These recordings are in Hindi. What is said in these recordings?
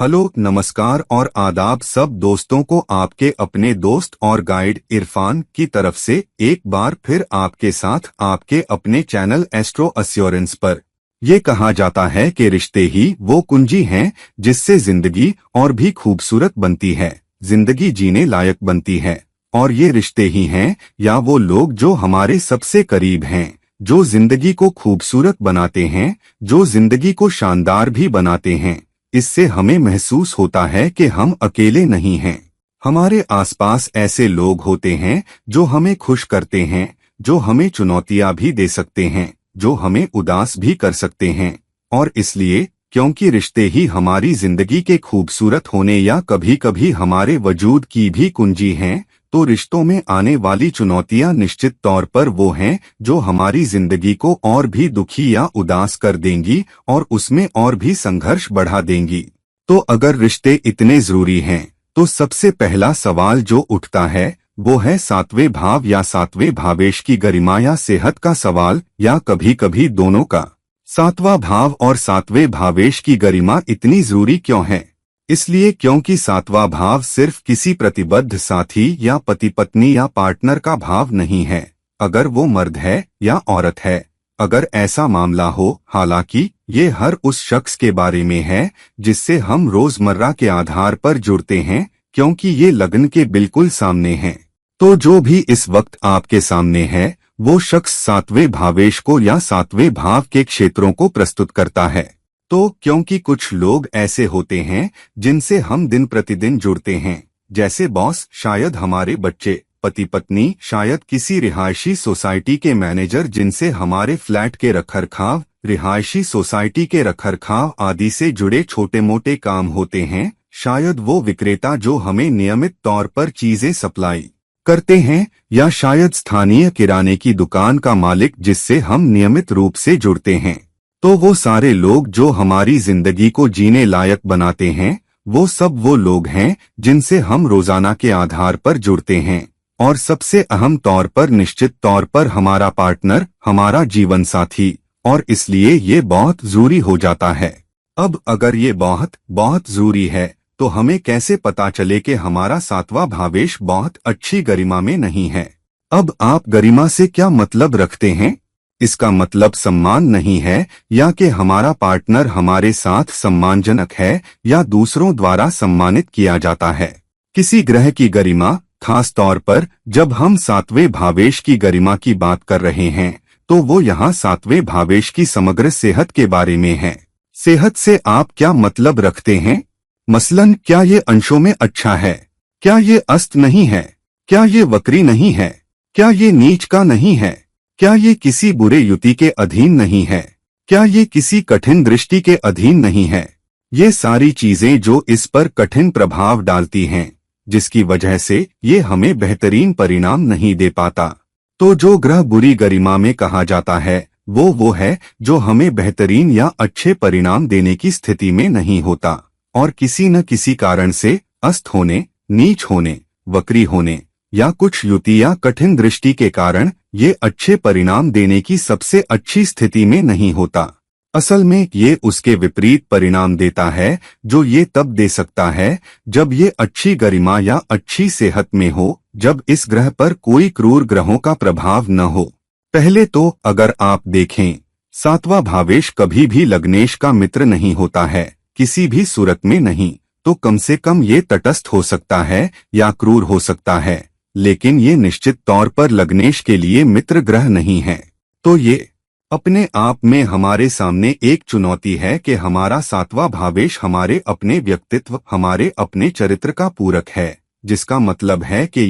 हेलो, नमस्कार और आदाब सब दोस्तों को आपके अपने दोस्त और गाइड इरफान की तरफ से एक बार फिर आपके साथ आपके अपने चैनल एस्ट्रो एश्योरेंस पर। ये कहा जाता है कि रिश्ते ही वो कुंजी हैं जिससे जिंदगी और भी खूबसूरत बनती है, जिंदगी जीने लायक बनती है। और ये रिश्ते ही हैं या वो लोग जो हमारे सबसे करीब हैं, जो जिंदगी को खूबसूरत बनाते हैं, जो जिंदगी को शानदार भी बनाते हैं। इससे हमें महसूस होता है कि हम अकेले नहीं हैं। हमारे आसपास ऐसे लोग होते हैं जो हमें खुश करते हैं, जो हमें चुनौतियां भी दे सकते हैं, जो हमें उदास भी कर सकते हैं। और इसलिए क्योंकि रिश्ते ही हमारी जिंदगी के खूबसूरत होने या कभी-कभी हमारे वजूद की भी कुंजी हैं, तो रिश्तों में आने वाली चुनौतियां निश्चित तौर पर वो हैं जो हमारी जिंदगी को और भी दुखी या उदास कर देंगी और उसमें और भी संघर्ष बढ़ा देंगी। तो अगर रिश्ते इतने जरूरी हैं, तो सबसे पहला सवाल जो उठता है वो है सातवें भाव या सातवें भावेश की गरिमा या सेहत का सवाल, या कभी-कभी दोनों का। सातवां भाव और सातवें भावेश की गरिमा इतनी जरूरी क्यों है? इसलिए क्योंकि सातवां भाव सिर्फ किसी प्रतिबद्ध साथी या पति पत्नी या पार्टनर का भाव नहीं है, अगर वो मर्द है या औरत है। अगर ऐसा मामला हो, हालांकि ये हर उस शख्स के बारे में है जिससे हम रोजमर्रा के आधार पर जुड़ते हैं, क्योंकि ये लगन के बिल्कुल सामने हैं। तो जो भी इस वक्त आपके सामने है वो शख्स सातवें भावेश को या सातवें भाव के क्षेत्रों को प्रस्तुत करता है। तो क्योंकि कुछ लोग ऐसे होते हैं जिनसे हम दिन प्रतिदिन जुड़ते हैं, जैसे बॉस, शायद हमारे बच्चे, पति पत्नी, शायद किसी रिहायशी सोसाइटी के मैनेजर जिनसे हमारे फ्लैट के रखरखाव, रिहायशी सोसाइटी के रखरखाव आदि से जुड़े छोटे मोटे काम होते हैं, शायद वो विक्रेता जो हमें नियमित तौर पर चीजें सप्लाई करते हैं, या शायद स्थानीय किराने की दुकान का मालिक जिससे हम नियमित रूप से जुड़ते हैं। तो वो सारे लोग जो हमारी जिंदगी को जीने लायक बनाते हैं, वो सब वो लोग हैं जिनसे हम रोजाना के आधार पर जुड़ते हैं। और सबसे अहम तौर पर निश्चित तौर पर हमारा पार्टनर, हमारा जीवन साथी। और इसलिए ये बहुत जरूरी हो जाता है। अब अगर ये बहुत बहुत जरूरी है, तो हमें कैसे पता चले कि हमारा सातवां भावेश बहुत अच्छी गरिमा में नहीं है? अब आप गरिमा से क्या मतलब रखते हैं? इसका मतलब सम्मान नहीं है, या कि हमारा पार्टनर हमारे साथ सम्मानजनक है या दूसरों द्वारा सम्मानित किया जाता है। किसी ग्रह की गरिमा, खास तौर पर जब हम सातवें भावेश की गरिमा की बात कर रहे हैं, तो वो यहाँ सातवें भावेश की समग्र सेहत के बारे में है। सेहत से आप क्या मतलब रखते हैं? मसलन, क्या ये अंशों में अच्छा है? क्या ये अस्त नहीं है? क्या ये वक्री नहीं है? क्या ये नीच का नहीं है? क्या ये किसी बुरे युति के अधीन नहीं है? क्या ये किसी कठिन दृष्टि के अधीन नहीं है? ये सारी चीजें जो इस पर कठिन प्रभाव डालती हैं, जिसकी वजह से ये हमें बेहतरीन परिणाम नहीं दे पाता। तो जो ग्रह बुरी गरिमा में कहा जाता है, वो है जो हमें बेहतरीन या अच्छे परिणाम देने की स्थिति में नहीं होता, और किसी न किसी कारण से अस्त होने, नीच होने, वक्री होने या कुछ युति या कठिन दृष्टि के कारण ये अच्छे परिणाम देने की सबसे अच्छी स्थिति में नहीं होता। असल में ये उसके विपरीत परिणाम देता है, जो ये तब दे सकता है जब ये अच्छी गरिमा या अच्छी सेहत में हो, जब इस ग्रह पर कोई क्रूर ग्रहों का प्रभाव न हो। पहले तो अगर आप देखें, सातवां भावेश कभी भी लग्नेश का मित्र नहीं होता है, किसी भी सूरत में नहीं। तो कम से कम ये तटस्थ हो सकता है या क्रूर हो सकता है, लेकिन ये निश्चित तौर पर लग्नेश के लिए मित्र ग्रह नहीं है। तो ये अपने आप में हमारे सामने एक चुनौती है कि हमारा सातवां भावेश हमारे अपने व्यक्तित्व, हमारे अपने चरित्र का पूरक है, जिसका मतलब है कि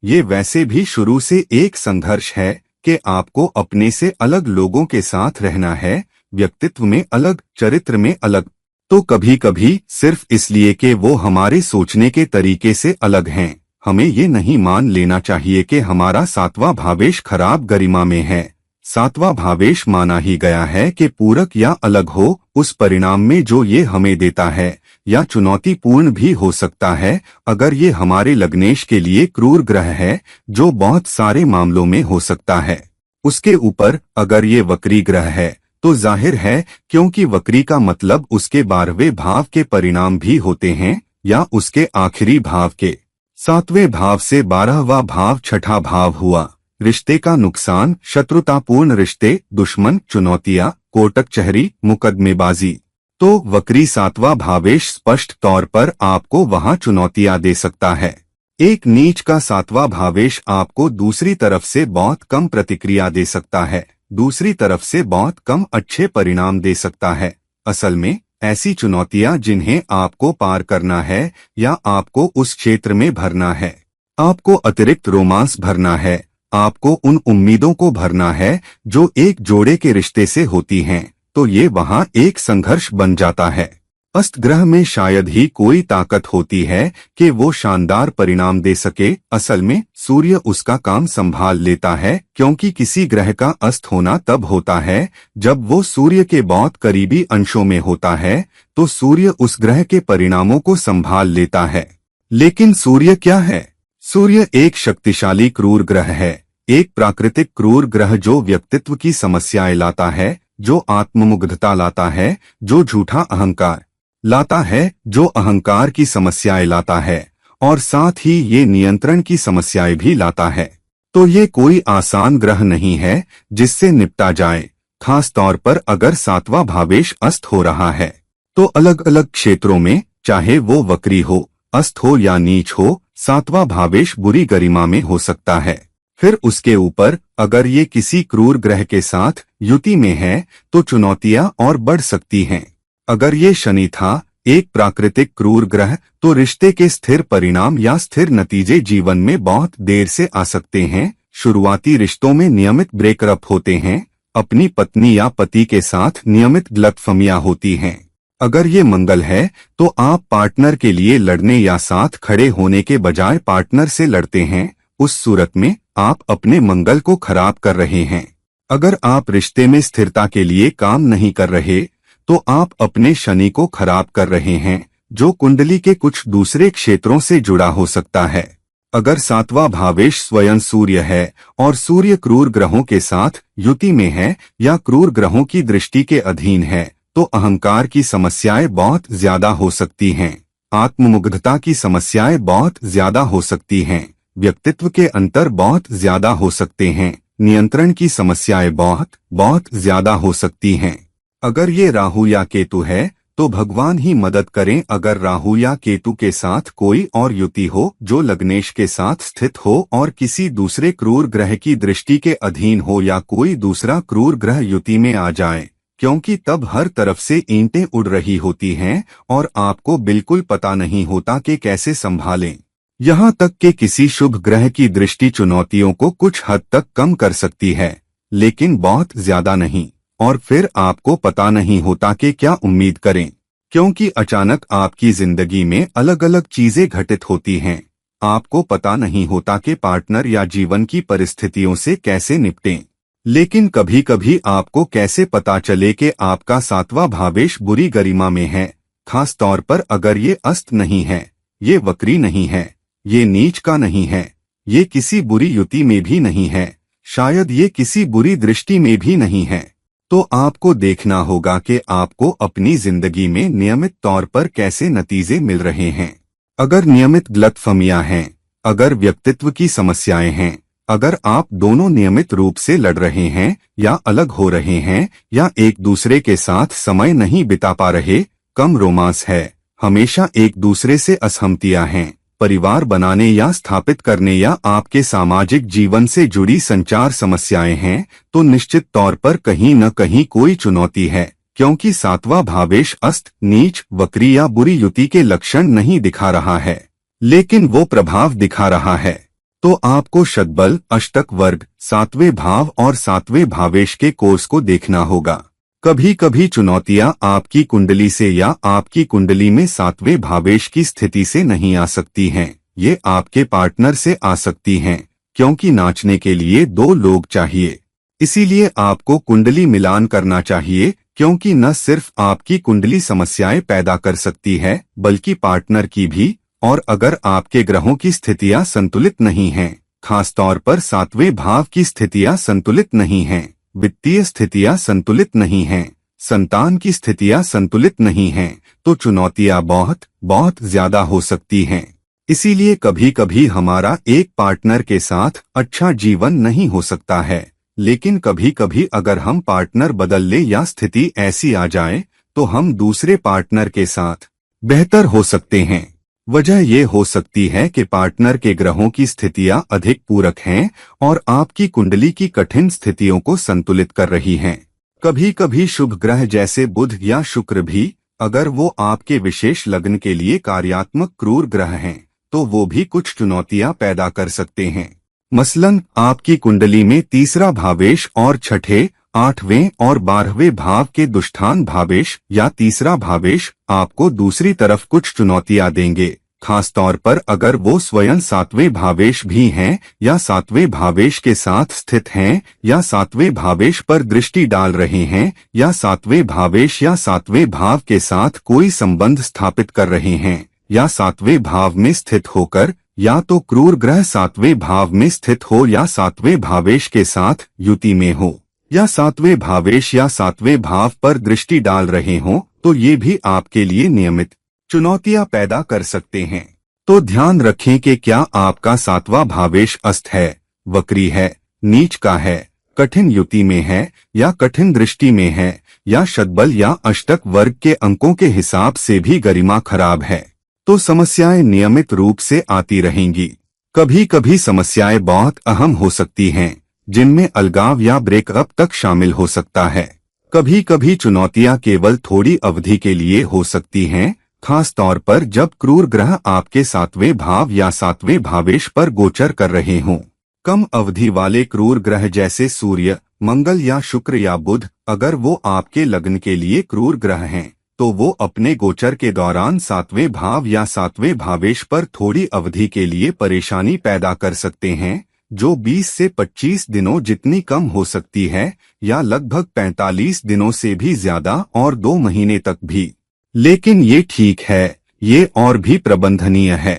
ये वैसे भी शुरू से एक संघर्ष है कि आपको अपने से अलग लोगों के साथ रहना है, व्यक्तित्व में अलग, चरित्र में अलग। तो कभी कभी सिर्फ इसलिए कि वो हमारे सोचने के तरीके से अलग हैं, हमें ये नहीं मान लेना चाहिए कि हमारा सातवां भावेश खराब गरिमा में है। सातवां भावेश माना ही गया है कि पूरक या अलग हो उस परिणाम में जो ये हमें देता है, या चुनौतीपूर्ण भी हो सकता है अगर ये हमारे लग्नेश के लिए क्रूर ग्रह है, जो बहुत सारे मामलों में हो सकता है। उसके ऊपर अगर ये वक्री ग्रह है, तो जाहिर है, क्योंकि वक्री का मतलब उसके 12वें भाव के परिणाम भी होते हैं या उसके आखिरी भाव के। 7वें भाव से 12वां भाव छठा भाव हुआ। रिश्ते का नुकसान, शत्रुतापूर्ण रिश्ते, दुश्मन, चुनौतियां, कोर्ट कचहरी, मुकदमेबाजी। तो वक्री 7वां भावेश स्पष्ट तौर पर आपको वहां चुनौतियां दे सकता है। एक नीच का 7वां भावेश आपको दूसरी तरफ से बहुत कम प्रतिक्रिया दे सकता है, दूसरी तरफ से बहुत कम अच्छे परिणाम दे सकता है। असल में ऐसी चुनौतियां जिन्हें आपको पार करना है या आपको उस क्षेत्र में भरना है। आपको अतिरिक्त रोमांस भरना है, आपको उन उम्मीदों को भरना है जो एक जोड़े के रिश्ते से होती हैं, तो ये वहां एक संघर्ष बन जाता है। अस्त ग्रह में शायद ही कोई ताकत होती है कि वो शानदार परिणाम दे सके। असल में सूर्य उसका काम संभाल लेता है, क्योंकि किसी ग्रह का अस्त होना तब होता है जब वो सूर्य के बहुत करीबी अंशों में होता है, तो सूर्य उस ग्रह के परिणामों को संभाल लेता है। लेकिन सूर्य क्या है? सूर्य एक शक्तिशाली क्रूर ग्रह है, एक प्राकृतिक क्रूर ग्रह जो व्यक्तित्व की समस्याएं लाता है, जो आत्ममुग्धता लाता है, जो झूठा अहंकार लाता है, जो अहंकार की समस्याएं लाता है, और साथ ही ये नियंत्रण की समस्याएं भी लाता है। तो ये कोई आसान ग्रह नहीं है जिससे निपटा जाए। खास तौर पर अगर 7वां भावेश अस्त हो रहा है, तो अलग अलग क्षेत्रों में, चाहे वो वक्री हो, अस्त हो या नीच हो, 7वां भावेश बुरी गरिमा में हो सकता है। फिर उसके ऊपर अगर ये किसी क्रूर ग्रह के साथ युति में है तो चुनौतियां और बढ़ सकती हैं। अगर ये शनि था, एक प्राकृतिक क्रूर ग्रह, तो रिश्ते के स्थिर परिणाम या स्थिर नतीजे जीवन में बहुत देर से आ सकते हैं। शुरुआती रिश्तों में नियमित ब्रेकअप होते हैं, अपनी पत्नी या पति के साथ नियमित गलतफहमियां होती हैं। अगर ये मंगल है तो आप पार्टनर के लिए लड़ने या साथ खड़े होने के बजाय पार्टनर से लड़ते हैं। उस सूरत में आप अपने मंगल को खराब कर रहे हैं। अगर आप रिश्ते में स्थिरता के लिए काम नहीं कर रहे तो आप अपने शनि को खराब कर रहे हैं, जो कुंडली के कुछ दूसरे क्षेत्रों से जुड़ा हो सकता है। अगर 7वां भावेश स्वयं सूर्य है और सूर्य क्रूर ग्रहों के साथ युति में है या क्रूर ग्रहों की दृष्टि के अधीन है, तो अहंकार की समस्याएं बहुत ज्यादा हो सकती हैं, आत्ममुग्धता की समस्याएं बहुत ज्यादा हो सकती हैं, व्यक्तित्व के अंतर बहुत ज्यादा हो सकते हैं, नियंत्रण की समस्याएं बहुत ज्यादा हो सकती हैं। अगर ये राहु या केतु है तो भगवान ही मदद करें। अगर राहु या केतु के साथ कोई और युति हो जो लग्नेश के साथ स्थित हो और किसी दूसरे क्रूर ग्रह की दृष्टि के अधीन हो, या कोई दूसरा क्रूर ग्रह युति में आ जाए, क्योंकि तब हर तरफ से ईंटें उड़ रही होती हैं और आपको बिल्कुल पता नहीं होता कि कैसे संभालें। यहाँ तक कि किसी शुभ ग्रह की दृष्टि चुनौतियों को कुछ हद तक कम कर सकती है, लेकिन बहुत ज्यादा नहीं। और फिर आपको पता नहीं होता कि क्या उम्मीद करें, क्योंकि अचानक आपकी जिंदगी में अलग अलग चीजें घटित होती हैं। आपको पता नहीं होता कि पार्टनर या जीवन की परिस्थितियों से कैसे निपटें। लेकिन कभी कभी आपको कैसे पता चले कि आपका 7वां भावेश बुरी गरिमा में है, खास तौर पर अगर ये अस्त नहीं है, ये वक्री नहीं है, ये नीच का नहीं है, ये किसी बुरी युति में भी नहीं है, शायद ये किसी बुरी दृष्टि में भी नहीं है। तो आपको देखना होगा कि आपको अपनी जिंदगी में नियमित तौर पर कैसे नतीजे मिल रहे हैं। अगर नियमित गलतफहमियां हैं, अगर व्यक्तित्व की समस्याएं हैं, अगर आप दोनों नियमित रूप से लड़ रहे हैं या अलग हो रहे हैं या एक दूसरे के साथ समय नहीं बिता पा रहे, कम रोमांस है, हमेशा एक दूसरे से असहमतियां हैं, परिवार बनाने या स्थापित करने या आपके सामाजिक जीवन से जुड़ी संचार समस्याएं हैं, तो निश्चित तौर पर कहीं न कहीं कोई चुनौती है, क्योंकि 7वां भावेश अस्त, नीच, वक्री या बुरी युति के लक्षण नहीं दिखा रहा है, लेकिन वो प्रभाव दिखा रहा है। तो आपको षटबल, अष्टक वर्ग, 7वें भाव और 7वें भावेश के कोर्स को देखना होगा। कभी कभी चुनौतियां आपकी कुंडली से या आपकी कुंडली में 7वें भावेश की स्थिति से नहीं आ सकती हैं, ये आपके पार्टनर से आ सकती हैं, क्योंकि नाचने के लिए 2 लोग चाहिए। इसीलिए आपको कुंडली मिलान करना चाहिए, क्योंकि न सिर्फ आपकी कुंडली समस्याएं पैदा कर सकती है, बल्कि पार्टनर की भी। और अगर आपके ग्रहों की स्थितियां संतुलित नहीं हैं, खासतौर पर 7वें भाव की स्थितियां संतुलित नहीं हैं, वित्तीय स्थितियां संतुलित नहीं हैं, संतान की स्थितियां संतुलित नहीं हैं, तो चुनौतियां बहुत बहुत ज्यादा हो सकती हैं। इसीलिए कभी कभी हमारा एक पार्टनर के साथ अच्छा जीवन नहीं हो सकता है, लेकिन कभी कभी अगर हम पार्टनर बदल ले या स्थिति ऐसी आ जाए तो हम दूसरे पार्टनर के साथ बेहतर हो सकते हैं। वजह ये हो सकती है कि पार्टनर के ग्रहों की स्थितियां अधिक पूरक हैं और आपकी कुंडली की कठिन स्थितियों को संतुलित कर रही हैं। कभी कभी शुभ ग्रह जैसे बुध या शुक्र भी, अगर वो आपके विशेष लग्न के लिए कार्यात्मक क्रूर ग्रह हैं, तो वो भी कुछ चुनौतियां पैदा कर सकते हैं। मसलन आपकी कुंडली में तीसरा भावेश और छठे, 8वें और 12वें भाव के दुष्टान भावेश या तीसरा भावेश आपको दूसरी तरफ कुछ चुनौतियां देंगे, खासतौर पर अगर वो स्वयं 7वें भावेश भी हैं या 7वें भावेश के साथ स्थित हैं या 7वें भावेश पर दृष्टि डाल रहे हैं या 7वें भावेश या 7वें भाव के साथ कोई संबंध स्थापित कर रहे हैं या 7वें भाव में स्थित होकर, या तो क्रूर ग्रह 7वें भाव में स्थित हो या 7वें भावेश के साथ युति में हो या 7वें भावेश या 7वें भाव पर दृष्टि डाल रहे हों, तो ये भी आपके लिए नियमित चुनौतियां पैदा कर सकते हैं। तो ध्यान रखें कि क्या आपका 7वां भावेश अस्त है, वक्री है, नीच का है, कठिन युति में है या कठिन दृष्टि में है या शतबल या अष्टक वर्ग के अंकों के हिसाब से भी गरिमा खराब है, तो समस्याएं नियमित रूप से आती रहेंगी। कभी कभी समस्याएं बहुत अहम हो सकती हैं, जिनमें अलगाव या ब्रेकअप तक शामिल हो सकता है। कभी कभी चुनौतियां केवल थोड़ी अवधि के लिए हो सकती हैं, खास तौर पर जब क्रूर ग्रह आपके 7वें भाव या 7वें भावेश पर गोचर कर रहे हों। कम अवधि वाले क्रूर ग्रह जैसे सूर्य, मंगल या शुक्र या बुध, अगर वो आपके लग्न के लिए क्रूर ग्रह हैं, तो वो अपने गोचर के दौरान 7वें भाव या 7वें भावेश पर थोड़ी अवधि के लिए परेशानी पैदा कर सकते हैं, जो 20 से 25 दिनों जितनी कम हो सकती है या लगभग 45 दिनों से भी ज्यादा और 2 महीने तक भी। लेकिन ये ठीक है, ये और भी प्रबंधनीय है।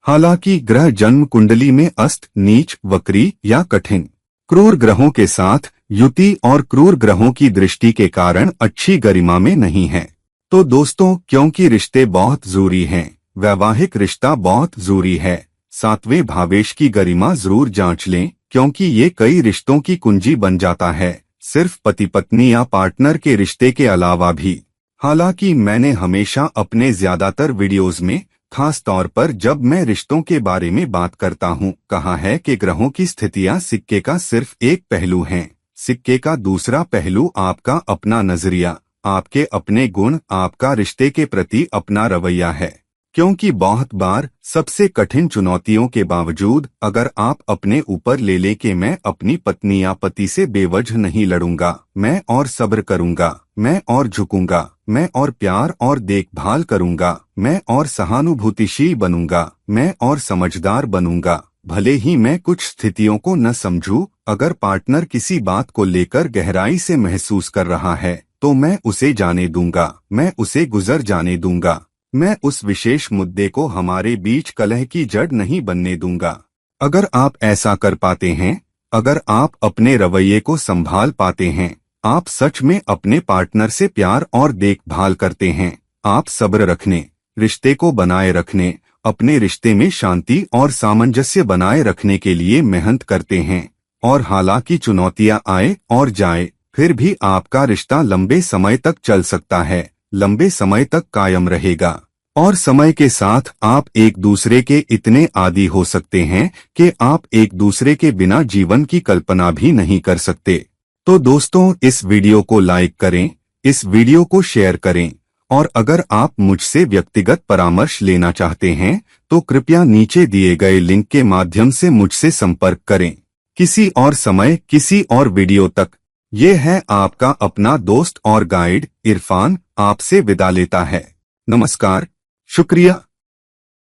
हालांकि ग्रह जन्म कुंडली में अस्त, नीच, वक्री या कठिन क्रूर ग्रहों के साथ युति और क्रूर ग्रहों की दृष्टि के कारण अच्छी गरिमा में नहीं है। तो दोस्तों, क्योंकि रिश्ते बहुत जरूरी हैं, वैवाहिक रिश्ता बहुत जरूरी है, 7वें भावेश की गरिमा जरूर जांच लें, क्योंकि ये कई रिश्तों की कुंजी बन जाता है, सिर्फ पति पत्नी या पार्टनर के रिश्ते के अलावा भी। हालांकि मैंने हमेशा अपने ज्यादातर वीडियोस में, खास तौर पर जब मैं रिश्तों के बारे में बात करता हूं, कहा है कि ग्रहों की स्थितियां सिक्के का सिर्फ एक पहलू हैं। सिक्के का दूसरा पहलू आपका अपना नजरिया, आपके अपने गुण, आपका रिश्ते के प्रति अपना रवैया है। क्योंकि बहुत बार सबसे कठिन चुनौतियों के बावजूद अगर आप अपने ऊपर ले लें कि मैं अपनी पत्नी या पति से बेवजह नहीं लड़ूंगा, मैं और सब्र करूंगा, मैं और झुकूंगा, मैं और प्यार और देखभाल करूंगा, मैं और सहानुभूतिशील बनूंगा, मैं और समझदार बनूंगा, भले ही मैं कुछ स्थितियों को न समझूं, अगर पार्टनर किसी बात को लेकर गहराई से महसूस कर रहा है तो मैं उसे जाने दूंगा, मैं उसे गुजर जाने दूंगा, मैं उस विशेष मुद्दे को हमारे बीच कलह की जड़ नहीं बनने दूंगा। अगर आप ऐसा कर पाते हैं, अगर आप अपने रवैये को संभाल पाते हैं, आप सच में अपने पार्टनर से प्यार और देखभाल करते हैं, आप सब्र रखने, रिश्ते को बनाए रखने, अपने रिश्ते में शांति और सामंजस्य बनाए रखने के लिए मेहनत करते हैं, और हालांकि चुनौतियां आए और जाए, फिर भी आपका रिश्ता लंबे समय तक चल सकता है, लंबे समय तक कायम रहेगा। और समय के साथ आप एक दूसरे के इतने आदी हो सकते हैं कि आप एक दूसरे के बिना जीवन की कल्पना भी नहीं कर सकते। तो दोस्तों, इस वीडियो को लाइक करें, इस वीडियो को शेयर करें, और अगर आप मुझसे व्यक्तिगत परामर्श लेना चाहते हैं तो कृपया नीचे दिए गए लिंक के माध्यम से मुझसे संपर्क करें। किसी और समय, किसी और वीडियो तक, ये है आपका अपना दोस्त और गाइड इरफान, आपसे विदा लेता है। नमस्कार, शुक्रिया।